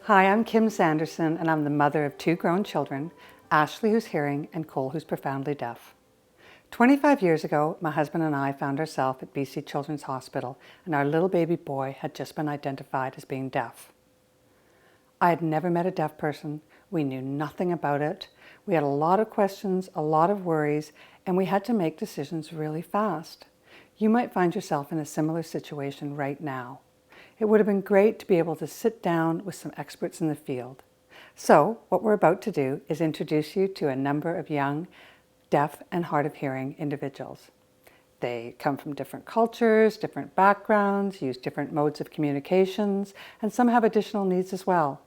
Hi, I'm Kim Sanderson, and I'm the mother of two grown children, Ashley, who's hearing, and Cole, who's profoundly deaf. 25 years ago, my husband and I found ourselves at BC Children's Hospital, and our little baby boy had just been identified as being deaf. I had never met a deaf person. We knew nothing about it. We had a lot of questions, a lot of worries, and we had to make decisions really fast. You might find yourself in a similar situation right now. It would have been great to be able to sit down with some experts in the field. So what we're about to do is introduce you to a number of young, deaf and hard of hearing individuals. They come from different cultures, different backgrounds, use different modes of communications, and some have additional needs as well.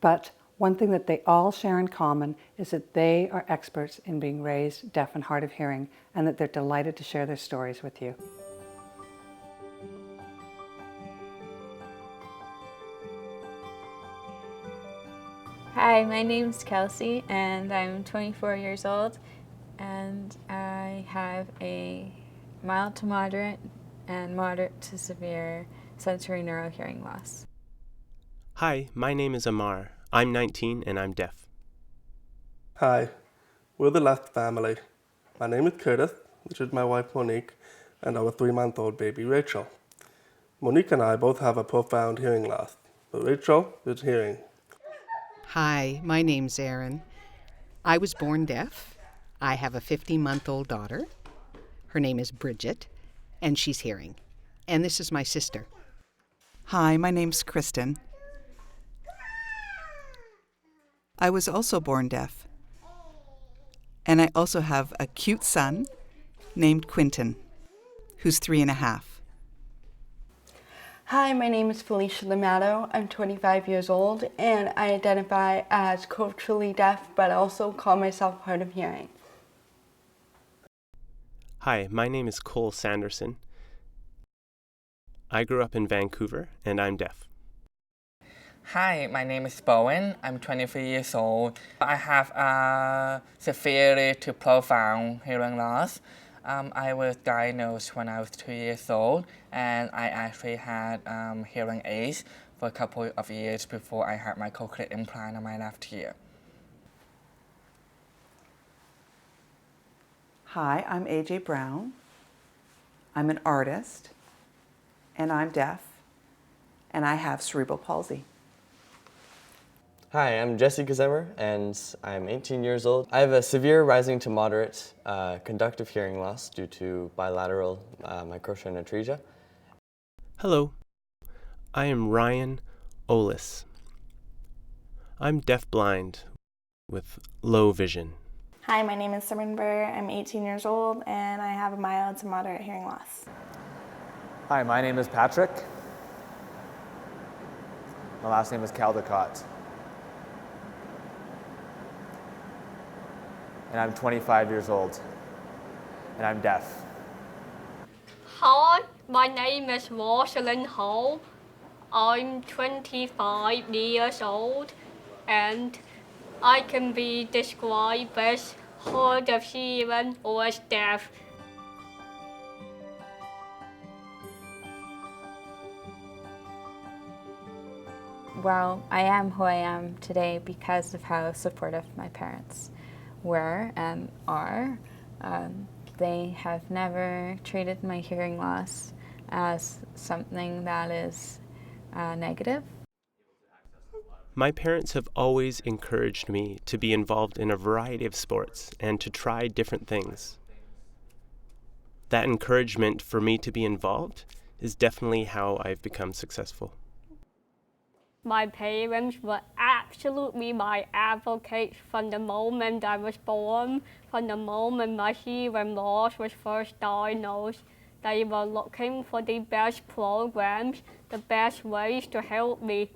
But one thing that they all share in common is that they are experts in being raised deaf and hard of hearing, and that they're delighted to share their stories with you. Hi, my name's Kelsey and I'm 24 years old and I have a mild to moderate and moderate to severe sensory neural hearing loss. Hi, my name is Amar. I'm 19 and I'm deaf. Hi, we're the left family. My name is Curtis, which is my wife Monique, and our 3-month-old baby Rachel. Monique and I both have a profound hearing loss, but Rachel is hearing. Hi, my name's Erin. I was born deaf. I have a 50-month-old daughter. Her name is Bridget, and she's hearing. And this is my sister. Hi, my name's Kristen. I was also born deaf. And I also have a cute son named Quinton, who's 3.5. Hi, my name is Felicia Lamato. I'm 25 years old and I identify as culturally deaf, but also call myself hard of hearing. Hi, my name is Cole Sanderson. I grew up in Vancouver and I'm deaf. Hi, my name is Bowen. I'm 23 years old. I have a severe to profound hearing loss. I was diagnosed when I was 2 years old, and I actually had hearing aids for a couple of years before I had my cochlear implant on my left ear. Hi, I'm AJ Brown. I'm an artist, and I'm deaf, and I have cerebral palsy. Hi, I'm Jesse Kazemer, and I'm 18 years old. I have a severe rising to moderate conductive hearing loss due to bilateral microtia and atresia. Hello, I am Ryan Olis. I'm deaf-blind with low vision. Hi, my name is Simran Burr. I'm 18 years old and I have a mild to moderate hearing loss. Hi, my name is Patrick. My last name is Caldecott. And I'm 25 years old, and I'm deaf. Hi, my name is Rosalind Hall. I'm 25 years old, and I can be described as hard of hearing or as deaf. Well, I am who I am today because of how supportive my parents were and are. They have never treated my hearing loss as something that is negative. My parents have always encouraged me to be involved in a variety of sports and to try different things. That encouragement for me to be involved is definitely how I've become successful. My parents were absolutely my advocates from the moment I was born. From the moment my hearing loss was first diagnosed, they were looking for the best programs, the best ways to help me.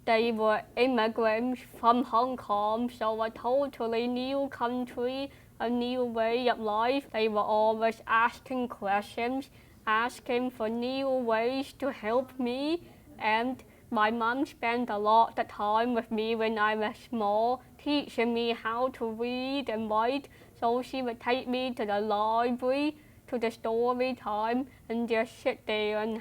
They were immigrants from Hong Kong, so a totally new country, a new way of life. They were always asking questions, asking for new ways to help me, and my mum spent a lot of time with me when I was small, teaching me how to read and write. So she would take me to the library, to the story time, and just sit there and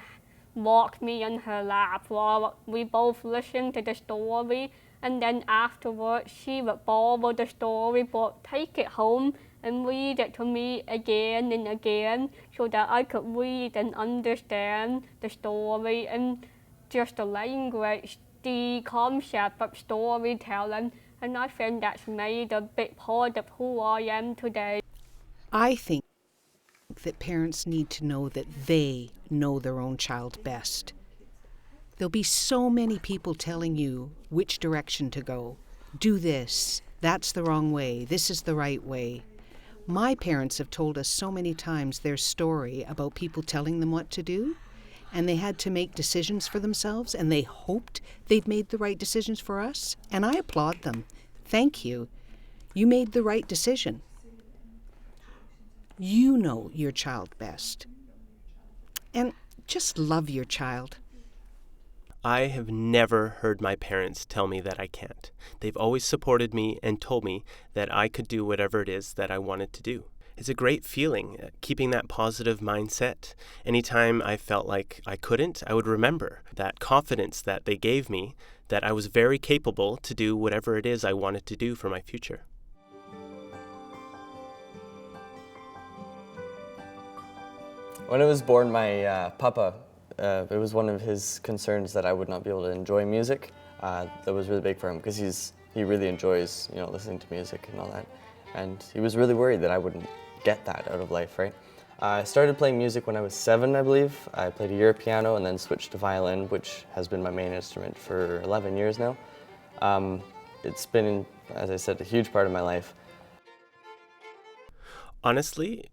rocked me in her lap while we both listened to the story. And then afterwards, she would borrow the storybook, take it home, and read it to me again and again so that I could read and understand the story and just the language, the concept of storytelling. And I think that's made a big part of who I am today. I think that parents need to know that they know their own child best. There'll be so many people telling you which direction to go. Do this. That's the wrong way. This is the right way. My parents have told us so many times their story about people telling them what to do, and they had to make decisions for themselves, and they hoped they'd made the right decisions for us, and I applaud them. Thank you. You made the right decision. You know your child best. And just love your child. I have never heard my parents tell me that I can't. They've always supported me and told me that I could do whatever it is that I wanted to do. It's a great feeling, keeping that positive mindset. Anytime I felt like I couldn't, I would remember that confidence that they gave me, that I was very capable to do whatever it is I wanted to do for my future. When I was born, my papa, it was one of his concerns that I would not be able to enjoy music. That was really big for him because he really enjoys, listening to music and all that. And he was really worried that I wouldn't get that out of life, right? I started playing music when I was 7, I believe. I played a year of piano and then switched to violin, which has been my main instrument for 11 years now. It's been, as I said, a huge part of my life. Honestly,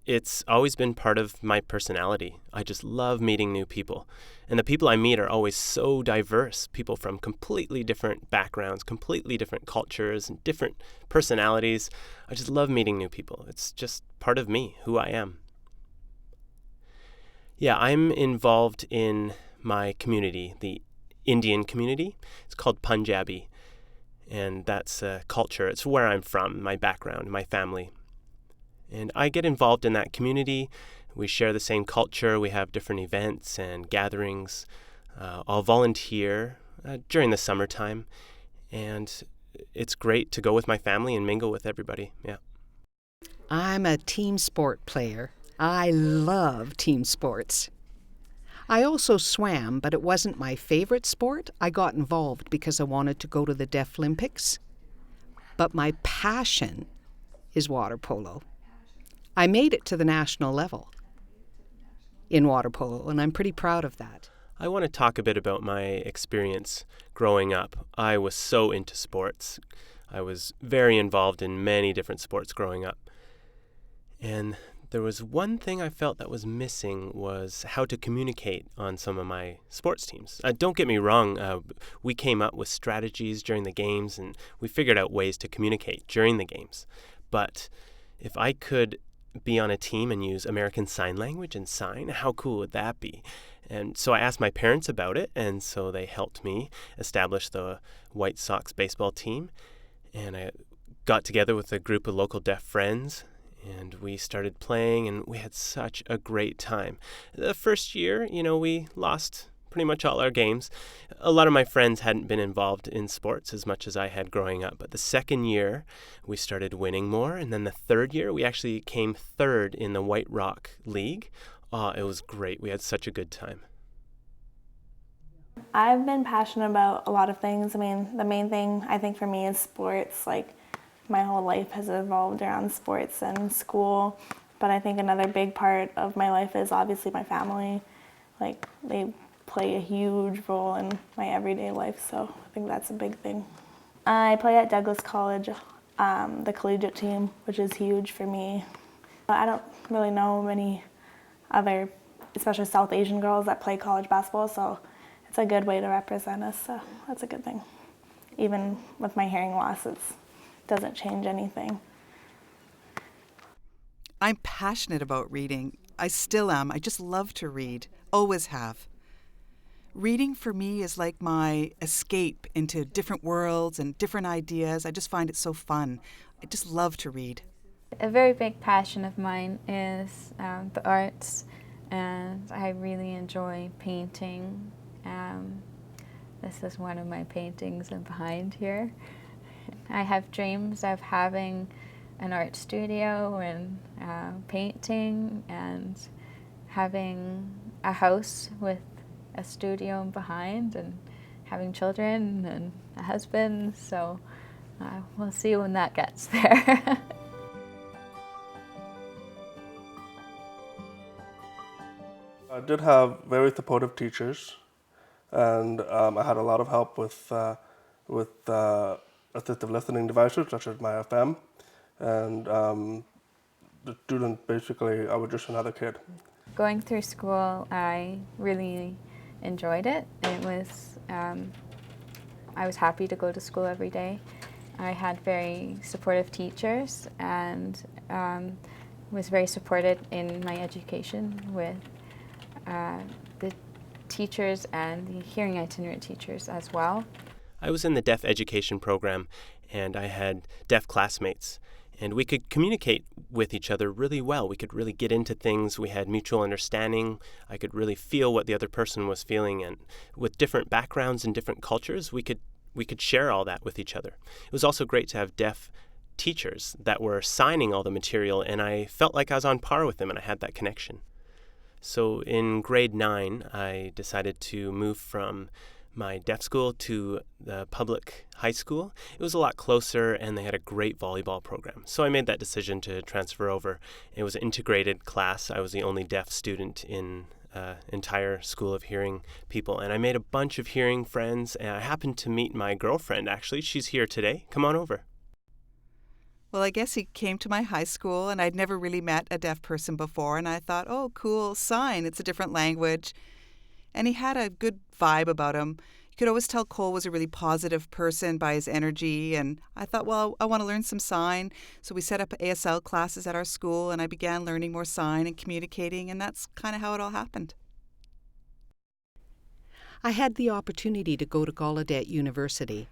it's always been part of my personality. I just love meeting new people. And the people I meet are always so diverse. People from completely different backgrounds, completely different cultures, and different personalities. I just love meeting new people. It's just part of me, who I am. Yeah, I'm involved in my community, the Indian community. It's called Punjabi. And that's a culture. It's where I'm from, my background, my family. And I get involved in that community. We share the same culture. We have different events and gatherings. I'll volunteer during the summertime. And it's great to go with my family and mingle with everybody. Yeah. I'm a team sport player. I love team sports. I also swam, but it wasn't my favorite sport. I got involved because I wanted to go to the Deaflympics. But my passion is water polo. I made it to the national level in water polo, and I'm pretty proud of that. I want to talk a bit about my experience growing up. I was so into sports. I was very involved in many different sports growing up. And there was one thing I felt that was missing was how to communicate on some of my sports teams. Don't get me wrong, we came up with strategies during the games, and we figured out ways to communicate during the games. But if I could be on a team and use American Sign Language and sign, how cool would that be? And so I asked my parents about it, and so they helped me establish the White Sox baseball team. And I got together with a group of local deaf friends, and we started playing, and we had such a great time. The first year, we lost pretty much all our games. A lot of my friends hadn't been involved in sports as much as I had growing up. But the second year, we started winning more. And then the third year, we actually came third in the White Rock League. Oh, it was great. We had such a good time. I've been passionate about a lot of things. I mean, the main thing I think for me is sports. Like, my whole life has evolved around sports and school. But I think another big part of my life is obviously my family. Like, they play a huge role in my everyday life, so I think that's a big thing. I play at Douglas College, the collegiate team, which is huge for me. I don't really know many other, especially South Asian girls that play college basketball, so it's a good way to represent us, so that's a good thing. Even with my hearing loss, it doesn't change anything. I'm passionate about reading. I still am. I just love to read, always have. Reading for me is like my escape into different worlds and different ideas. I just find it so fun. I just love to read. A very big passion of mine is the arts, and I really enjoy painting. This is one of my paintings behind here. I have dreams of having an art studio and painting and having a house with a studio behind and having children and a husband, so we'll see when that gets there. I did have very supportive teachers, and I had a lot of help with assistive listening devices such as my FM, and the student basically, I was just another kid. Going through school, I really enjoyed it. It was, I was happy to go to school every day. I had very supportive teachers and was very supported in my education with the teachers and the hearing itinerant teachers as well. I was in the deaf education program, and I had deaf classmates, and we could communicate with each other really well. We could really get into things. We had mutual understanding. I could really feel what the other person was feeling, and with different backgrounds and different cultures, we could share all that with each other. It was also great to have deaf teachers that were signing all the material, and I felt like I was on par with them, and I had that connection. So in grade 9, I decided to move from my deaf school to the public high school. It was a lot closer, and they had a great volleyball program. So I made that decision to transfer over. It was an integrated class. I was the only deaf student in entire school of hearing people, and I made a bunch of hearing friends, and I happened to meet my girlfriend, actually. She's here today. Come on over. Well, I guess he came to my high school, and I'd never really met a deaf person before, and I thought, oh, cool, sign. It's a different language. And he had a good vibe about him. You could always tell Cole was a really positive person by his energy, and I thought, well, I want to learn some sign. So we set up ASL classes at our school, and I began learning more sign and communicating, and that's kind of how it all happened. I had the opportunity to go to Gallaudet University,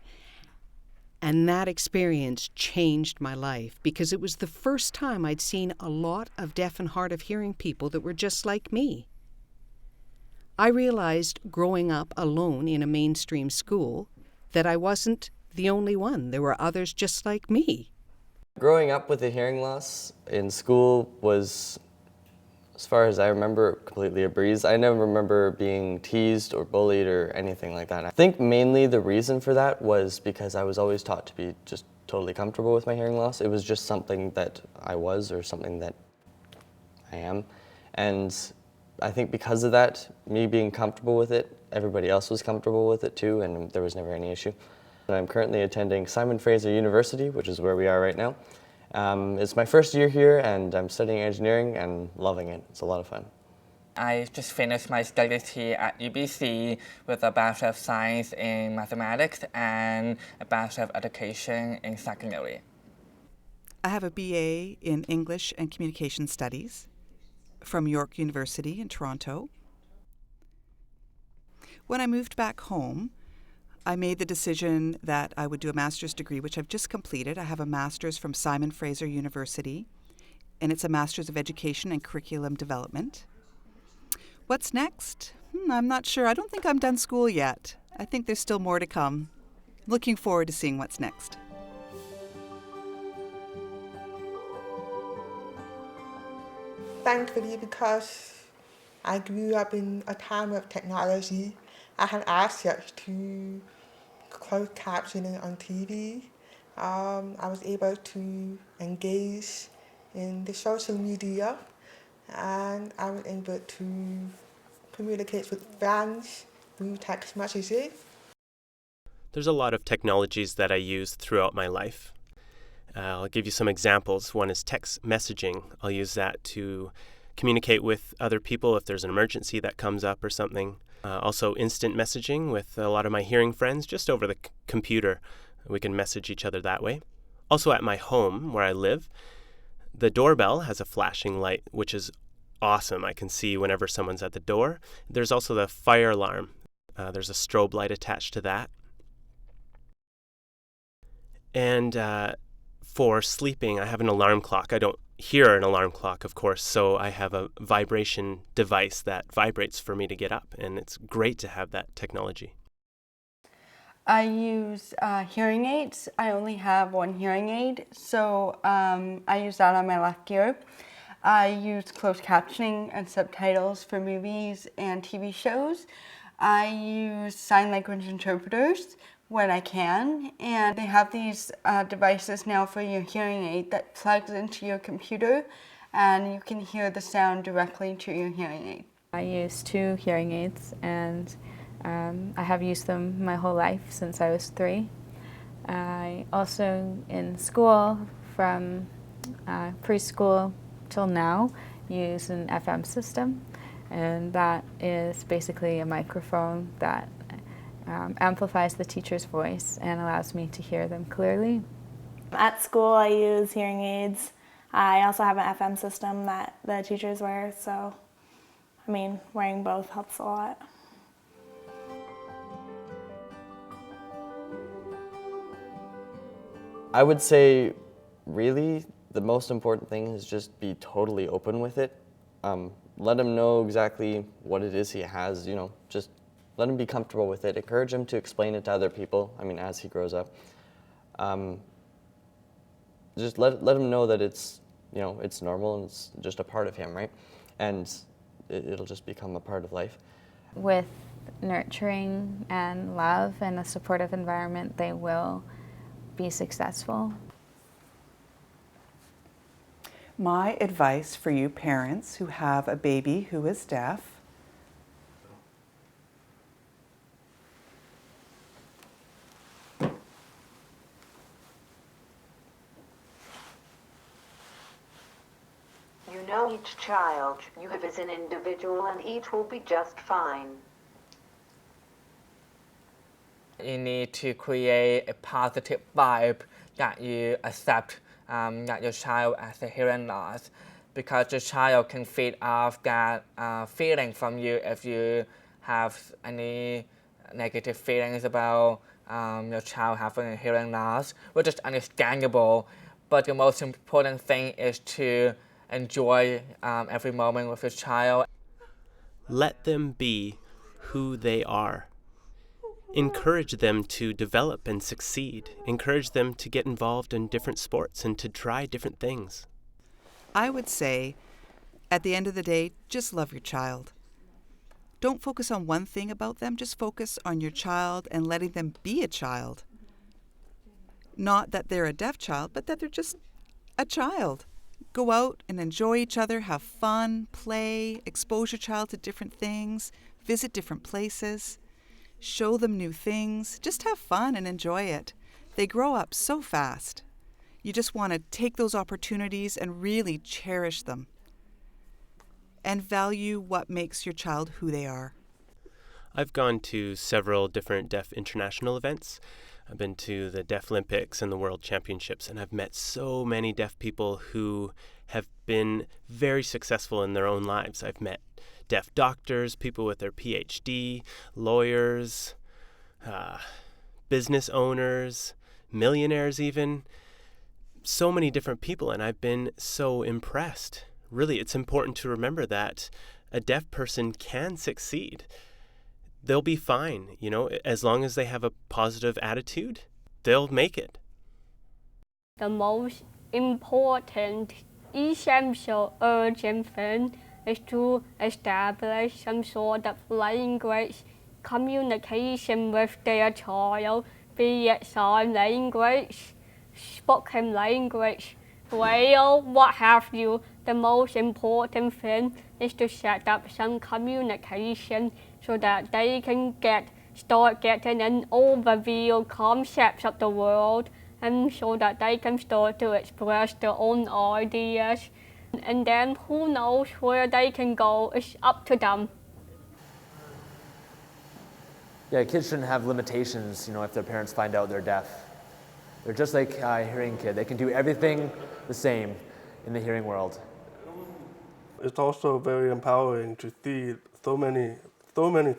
and that experience changed my life because it was the first time I'd seen a lot of deaf and hard of hearing people that were just like me. I realized growing up alone in a mainstream school that I wasn't the only one. There were others just like me. Growing up with a hearing loss in school was, as far as I remember, completely a breeze. I never remember being teased or bullied or anything like that. I think mainly the reason for that was because I was always taught to be just totally comfortable with my hearing loss. It was just something that I was or something that I am. And I think because of that, me being comfortable with it, everybody else was comfortable with it too, and there was never any issue. And I'm currently attending Simon Fraser University, which is where we are right now. It's my first year here, and I'm studying engineering and loving it. It's a lot of fun. I just finished my studies here at UBC with a Bachelor of Science in Mathematics and a Bachelor of Education in Secondary. I have a BA in English and Communication Studies from York University in Toronto. When I moved back home, I made the decision that I would do a master's degree, which I've just completed. I have a master's from Simon Fraser University, and it's a Master's of Education and Curriculum Development. What's next? I'm not sure. I don't think I'm done school yet. I think there's still more to come. Looking forward to seeing what's next. Thankfully, because I grew up in a time of technology, I had access to closed captioning on TV. I was able to engage in the social media, and I was able to communicate with friends through text messages. There's a lot of technologies that I use throughout my life. I'll give you some examples. One is text messaging. I'll use that to communicate with other people if there's an emergency that comes up or something. Also instant messaging with a lot of my hearing friends just over the computer. We can message each other that way. Also at my home where I live, the doorbell has a flashing light, which is awesome. I can see whenever someone's at the door. There's also the fire alarm. There's a strobe light attached to that. And for sleeping, I have an alarm clock. I don't hear an alarm clock, of course, so I have a vibration device that vibrates for me to get up, and it's great to have that technology. I use hearing aids. I only have one hearing aid, so I use that on my left ear. I use closed captioning and subtitles for movies and TV shows. I use sign language interpreters when I can, and they have these devices now for your hearing aid that plugs into your computer, and you can hear the sound directly to your hearing aid. I use 2 hearing aids, and I have used them my whole life since I was 3. I also, in school, from preschool till now, use an FM system, and that is basically a microphone that amplifies the teacher's voice and allows me to hear them clearly. At school, I use hearing aids. I also have an FM system that the teachers wear, so I mean, wearing both helps a lot. I would say, really, the most important thing is just be totally open with it. Let him know exactly what it is he has, you know, just let him be comfortable with it. Encourage him to explain it to other people, I mean, as he grows up. Just let him know that it's, you know, it's normal and it's just a part of him, right? And it'll just become a part of life. With nurturing and love and a supportive environment, they will be successful. My advice for you parents who have a baby who is deaf: you know each child you have as an individual, and each will be just fine. You need to create a positive vibe that you accept that your child has a hearing loss, because your child can feed off that feeling from you if you have any negative feelings about your child having a hearing loss, which is understandable. But the most important thing is to enjoy every moment with your child. Let them be who they are. Encourage them to develop and succeed. Encourage them to get involved in different sports and to try different things. I would say, at the end of the day, just love your child. Don't focus on one thing about them, just focus on your child and letting them be a child. Not that they're a deaf child, but that they're just a child. Go out and enjoy each other, have fun, play, expose your child to different things, visit different places. Show them new things. Just have fun and enjoy it. They grow up so fast. You just want to take those opportunities and really cherish them. And value what makes your child who they are. I've gone to several different deaf international events. I've been to the Deaf Olympics and the World Championships, and I've met so many deaf people who have been very successful in their own lives. I've met deaf doctors, people with their PhD, lawyers, business owners, millionaires even. So many different people, and I've been so impressed. Really, it's important to remember that a deaf person can succeed. They'll be fine, you know, as long as they have a positive attitude, they'll make it. The most important, essential, urgent thing is to establish some sort of language communication with their child, be it sign language, spoken language, braille, what have you. The most important thing is to set up some communication so that they can start getting an overview concepts of the world, and so that they can start to express their own ideas. And then who knows where they can go, it's up to them. Yeah, kids shouldn't have limitations, you know, if their parents find out they're deaf. They're just like a hearing kid. They can do everything the same in the hearing world. It's also very empowering to see so many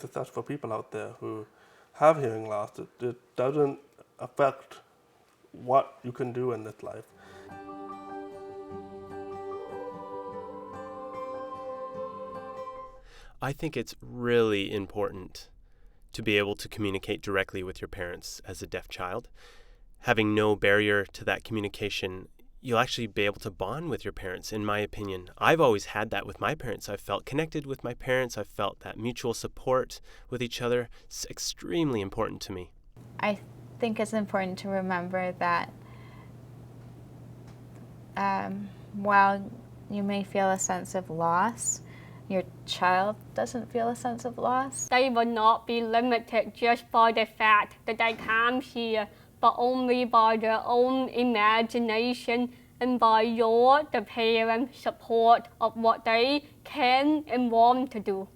successful people out there who have hearing loss. It doesn't affect what you can do in this life. I think it's really important to be able to communicate directly with your parents as a deaf child. Having no barrier to that communication, you'll actually be able to bond with your parents, in my opinion. I've always had that with my parents. I've felt connected with my parents. I've felt that mutual support with each other. It's extremely important to me. I think it's important to remember that while you may feel a sense of loss, your child doesn't feel a sense of loss. They will not be limited just by the fact that they can't hear, but only by their own imagination and by your, the parent, support of what they can and want to do.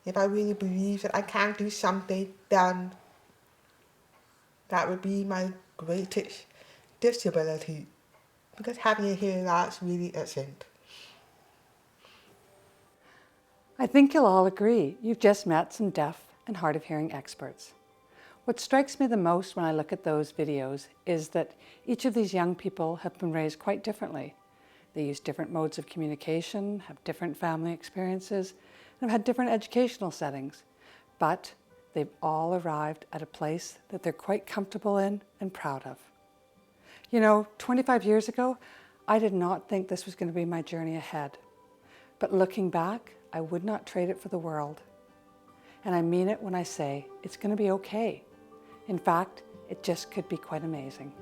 If I really believe that I can do something, then that would be my greatest disability, because having a hearing loss really isn't. I think you'll all agree you've just met some deaf and hard of hearing experts. What strikes me the most when I look at those videos is that each of these young people have been raised quite differently. They use different modes of communication, have different family experiences, and have had different educational settings, but they've all arrived at a place that they're quite comfortable in and proud of. You know, 25 years ago, I did not think this was going to be my journey ahead. But looking back, I would not trade it for the world. And I mean it when I say it's going to be okay. In fact, it just could be quite amazing.